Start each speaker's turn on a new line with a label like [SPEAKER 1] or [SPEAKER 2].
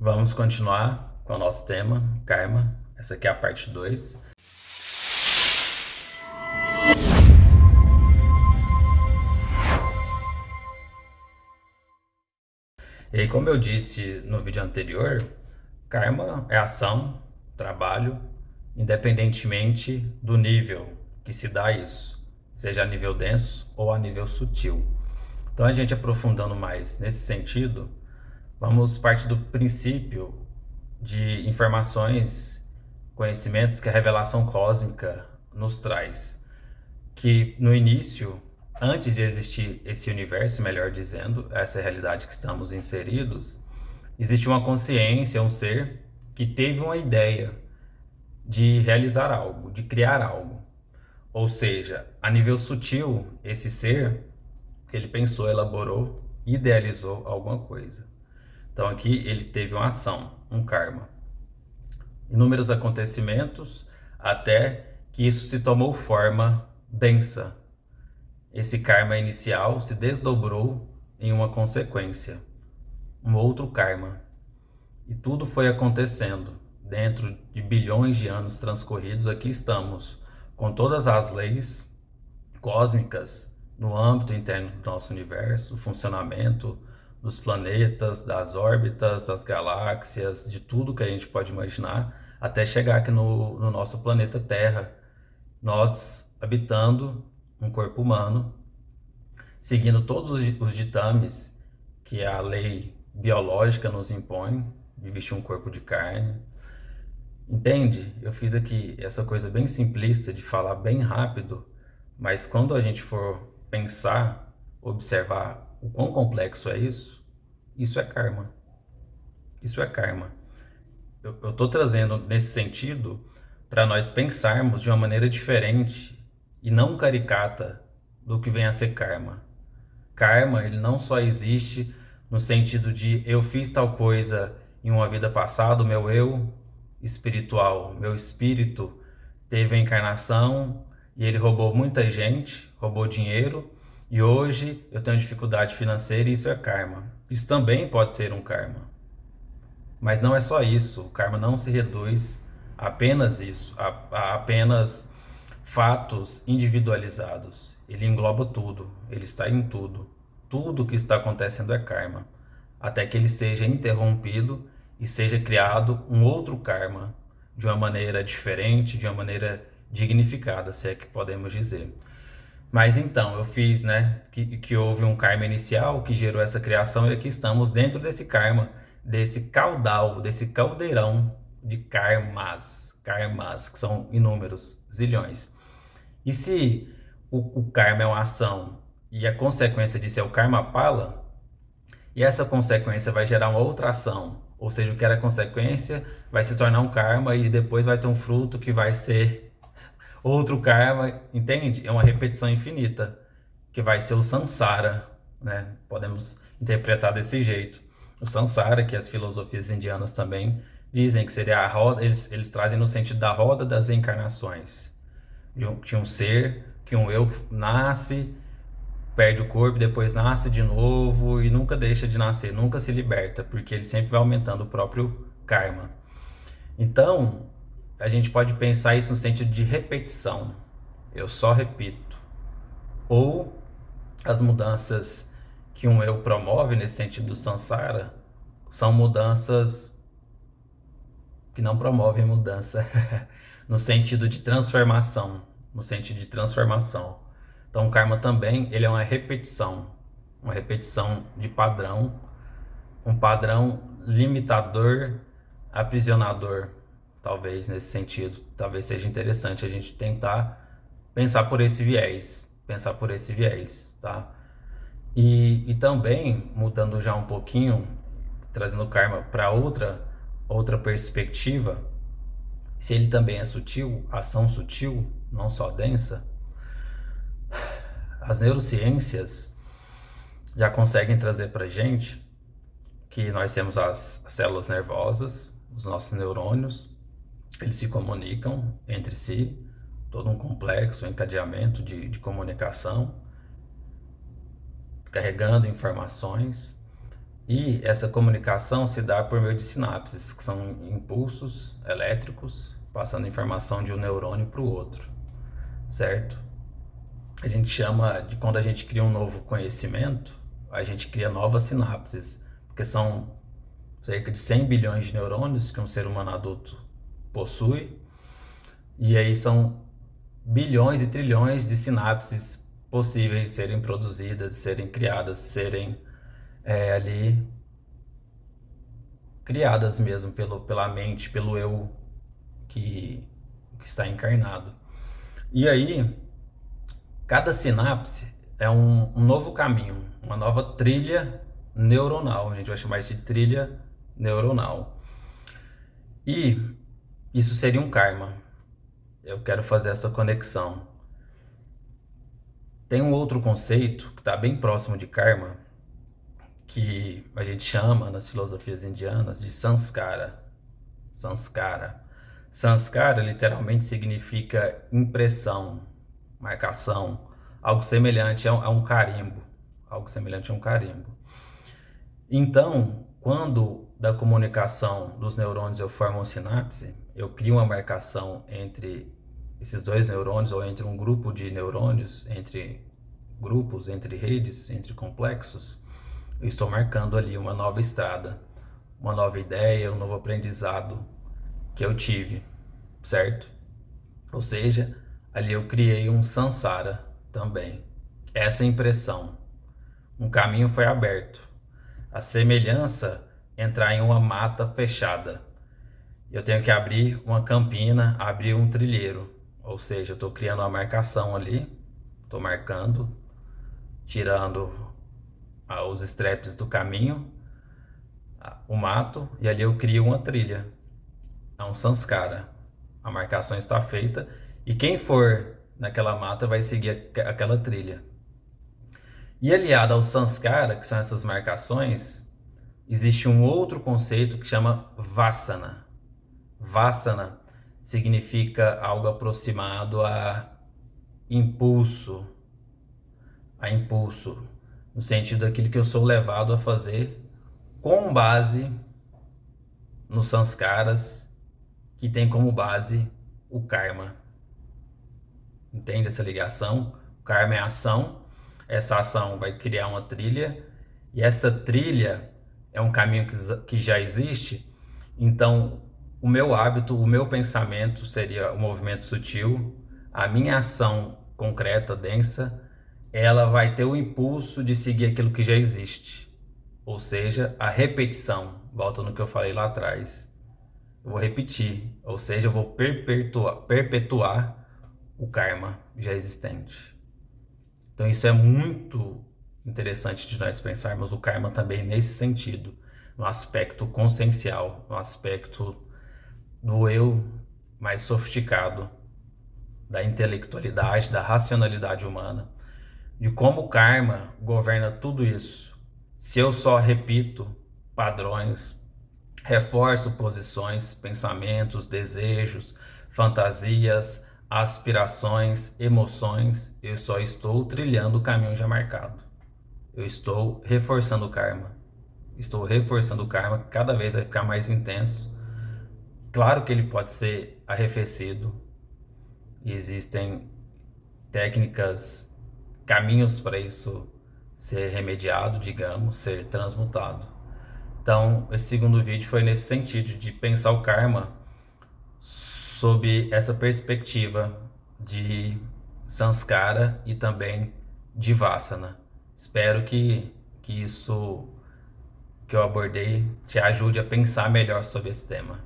[SPEAKER 1] Vamos continuar com o nosso tema, karma. Essa aqui é a parte 2. E aí, como eu disse no vídeo anterior, karma é ação, trabalho, independentemente do nível que se dá isso, seja a nível denso ou a nível sutil. Então, a gente aprofundando mais nesse sentido, vamos partir do princípio de informações, conhecimentos que a revelação cósmica nos traz. Que no início, antes de existir esse universo, melhor dizendo, essa realidade que estamos inseridos, existe uma consciência, um ser que teve uma ideia de realizar algo, de criar algo. Ou seja, a nível sutil, esse ser, ele pensou, elaborou, idealizou alguma coisa. Então aqui ele teve uma ação, um karma. Inúmeros acontecimentos até que isso se tomou forma densa. Esse karma inicial se desdobrou em uma consequência, um outro karma. E tudo foi acontecendo. Dentro de bilhões de anos transcorridos, aqui estamos, com todas as leis cósmicas no âmbito interno do nosso universo, o funcionamento dos planetas, das órbitas, das galáxias, de tudo que a gente pode imaginar, até chegar aqui no nosso planeta Terra, nós habitando um corpo humano, seguindo todos os ditames que a lei biológica nos impõe, de vestir um corpo de carne. Entende? Eu fiz aqui essa coisa bem simplista de falar bem rápido, mas quando a gente for pensar, observar o quão complexo é isso é karma. Isso é karma. Eu estou trazendo nesse sentido para nós pensarmos de uma maneira diferente e não caricata do que vem a ser karma. Karma, ele não só existe no sentido de eu fiz tal coisa em uma vida passada, o meu eu espiritual, meu espírito teve a encarnação e ele roubou muita gente, roubou dinheiro e hoje eu tenho dificuldade financeira e isso é karma. Isso também pode ser um karma. Mas não é só isso, o karma não se reduz a apenas isso, a apenas fatos individualizados. Ele engloba tudo, ele está em tudo. Tudo que está acontecendo é karma, até que ele seja interrompido e seja criado um outro karma, de uma maneira diferente, de uma maneira dignificada, se é que podemos dizer. Mas então, eu fiz, né, que houve um karma inicial que gerou essa criação e aqui estamos dentro desse karma, desse caudal, desse caldeirão de karmas, que são inúmeros, zilhões. E se o karma é uma ação e a consequência disso é o karma pala, e essa consequência vai gerar uma outra ação, ou seja, o que era consequência vai se tornar um karma e depois vai ter um fruto que vai ser outro karma, entende? É uma repetição infinita, que vai ser o samsara, né? Podemos interpretar desse jeito. O samsara, que as filosofias indianas também dizem que seria a roda, eles trazem no sentido da roda das encarnações. De um ser, que um eu nasce, perde o corpo, depois nasce de novo e nunca deixa de nascer, nunca se liberta, porque ele sempre vai aumentando o próprio karma. Então, a gente pode pensar isso no sentido de repetição. Eu só repito. Ou as mudanças que um eu promove nesse sentido do samsara são mudanças que não promovem mudança no sentido de transformação, no sentido de transformação. Então, o karma também, ele é uma repetição de padrão, um padrão limitador, aprisionador, talvez nesse sentido. Talvez seja interessante a gente tentar pensar por esse viés, tá? E também, mudando já um pouquinho, trazendo o karma para outra perspectiva, se ele também é sutil, ação sutil, não só densa, as neurociências já conseguem trazer para gente que nós temos as células nervosas, os nossos neurônios, eles se comunicam entre si, todo um complexo, um encadeamento de comunicação, carregando informações. E essa comunicação se dá por meio de sinapses, que são impulsos elétricos passando informação de um neurônio para o outro, certo? A gente chama de, quando a gente cria um novo conhecimento, a gente cria novas sinapses, porque são cerca de 100 bilhões de neurônios que um ser humano adulto possui, e aí são bilhões e trilhões de sinapses possíveis de serem produzidas, serem criadas, serem ali criadas mesmo pela mente, pelo eu que está encarnado. E aí, cada sinapse é um novo caminho, uma nova trilha neuronal. A gente vai chamar isso de trilha neuronal. E isso seria um karma. Eu quero fazer essa conexão. Tem um outro conceito que está bem próximo de karma, que a gente chama nas filosofias indianas de sanskara. Sanskara. Sanskara literalmente significa impressão, marcação, algo semelhante a um carimbo. Algo semelhante a um carimbo. Então, quando da comunicação dos neurônios eu formo uma sinapse, eu crio uma marcação entre esses dois neurônios ou entre um grupo de neurônios, entre grupos, entre redes, entre complexos, eu estou marcando ali uma nova estrada, uma nova ideia, um novo aprendizado que eu tive, certo? Ou seja, ali eu criei um samsara também. Essa impressão. Um caminho foi aberto. A semelhança entrar em uma mata fechada. Eu tenho que abrir uma campina, abrir um trilheiro. Ou seja, eu estou criando uma marcação ali, estou marcando, tirando os estrepes do caminho, o mato, e ali eu crio uma trilha. É um sanskara. A marcação está feita e quem for naquela mata vai seguir aquela trilha. E aliado ao sanskara, que são essas marcações, existe um outro conceito que chama vasana. Vasana significa algo aproximado a impulso, no sentido daquilo que eu sou levado a fazer com base nos sanskaras, que tem como base o karma. Entende essa ligação? O karma é a ação, essa ação vai criar uma trilha, e essa trilha é um caminho que já existe. Então, o meu hábito, o meu pensamento seria o movimento sutil, a minha ação concreta, densa, ela vai ter o impulso de seguir aquilo que já existe. Ou seja, a repetição, volta no que eu falei lá atrás. Eu vou repetir, ou seja, eu vou perpetuar o karma já existente. Então isso é muito interessante de nós pensarmos o karma também nesse sentido, no aspecto consciencial, no aspecto do eu mais sofisticado, da intelectualidade, da racionalidade humana, de como o karma governa tudo isso. Se eu só repito padrões, reforço posições, pensamentos, desejos, fantasias, aspirações, emoções, eu só estou trilhando o caminho já marcado. Eu estou reforçando o karma. Estou reforçando o karma, que cada vez vai ficar mais intenso. Claro que ele pode ser arrefecido. E existem técnicas, caminhos para isso ser remediado, digamos, ser transmutado. Então, esse segundo vídeo foi nesse sentido, de pensar o karma sob essa perspectiva de sanskara e também de vasana. Espero que isso que eu abordei te ajude a pensar melhor sobre esse tema.